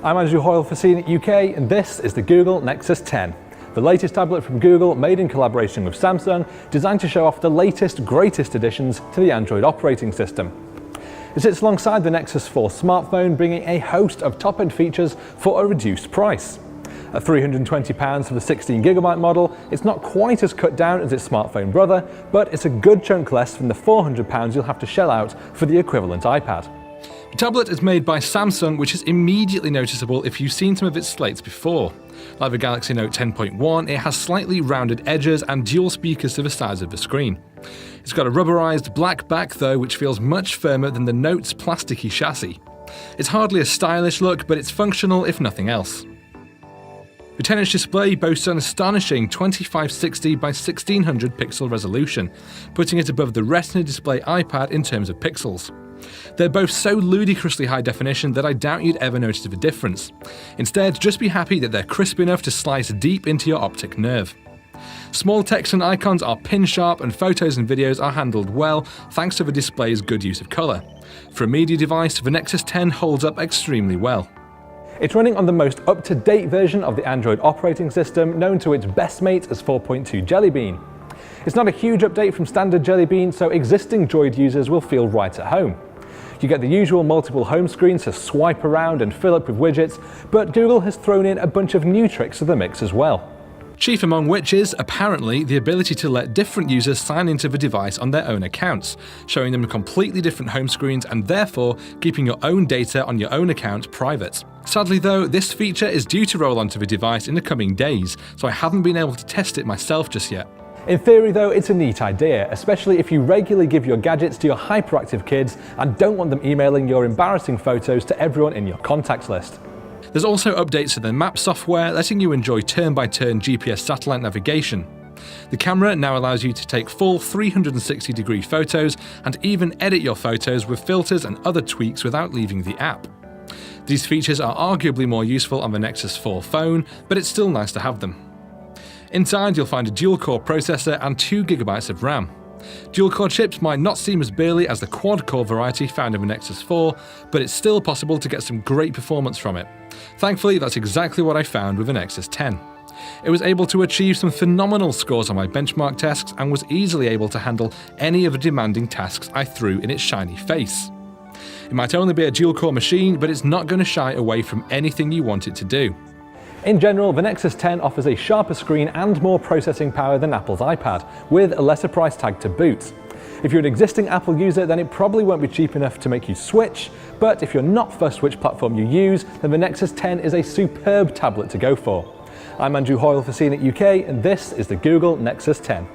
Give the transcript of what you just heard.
I'm Andrew Hoyle for CNET UK, and this is the Google Nexus 10. The latest tablet from Google, made in collaboration with Samsung, designed to show off the latest, greatest additions to the Android operating system. It sits alongside the Nexus 4 smartphone, bringing a host of top-end features for a reduced price. At £320 for the 16GB model, it's not quite as cut down as its smartphone brother, but it's a good chunk less than the £400 you'll have to shell out for the equivalent iPad. The tablet is made by Samsung, which is immediately noticeable if you've seen some of its slates before. Like the Galaxy Note 10.1, it has slightly rounded edges and dual speakers to the sides of the screen. It's got a rubberized black back though, which feels much firmer than the Note's plasticky chassis. It's hardly a stylish look, but it's functional if nothing else. The 10-inch display boasts an astonishing 2560 by 1600 pixel resolution, putting it above the Retina display iPad in terms of pixels. They're both so ludicrously high definition that I doubt you'd ever notice the difference. Instead, just be happy that they're crisp enough to slice deep into your optic nerve. Small text and icons are pin sharp, and photos and videos are handled well thanks to the display's good use of colour. For a media device, the Nexus 10 holds up extremely well. It's running on the most up-to-date version of the Android operating system, known to its best mate as 4.2 Jelly Bean. It's not a huge update from standard Jelly Bean, so existing Droid users will feel right at home. You get the usual multiple home screens to swipe around and fill up with widgets, but Google has thrown in a bunch of new tricks to the mix as well. Chief among which is, apparently, the ability to let different users sign into the device on their own accounts, showing them completely different home screens and therefore keeping your own data on your own account private. Sadly though, this feature is due to roll onto the device in the coming days, so I haven't been able to test it myself just yet. In theory though, it's a neat idea, especially if you regularly give your gadgets to your hyperactive kids and don't want them emailing your embarrassing photos to everyone in your contacts list. There's also updates to the map software, letting you enjoy turn-by-turn GPS satellite navigation. The camera now allows you to take full 360-degree photos and even edit your photos with filters and other tweaks without leaving the app. These features are arguably more useful on the Nexus 4 phone, but it's still nice to have them. Inside, you'll find a dual-core processor and 2GB of RAM. Dual-core chips might not seem as burly as the quad-core variety found in the Nexus 4, but it's still possible to get some great performance from it. Thankfully, that's exactly what I found with the Nexus 10. It was able to achieve some phenomenal scores on my benchmark tests and was easily able to handle any of the demanding tasks I threw in its shiny face. It might only be a dual-core machine, but it's not going to shy away from anything you want it to do. In general, the Nexus 10 offers a sharper screen and more processing power than Apple's iPad, with a lesser price tag to boot. If you're an existing Apple user, then it probably won't be cheap enough to make you switch, but if you're not fussed which platform you use, then the Nexus 10 is a superb tablet to go for. I'm Andrew Hoyle for CNET UK, and this is the Google Nexus 10.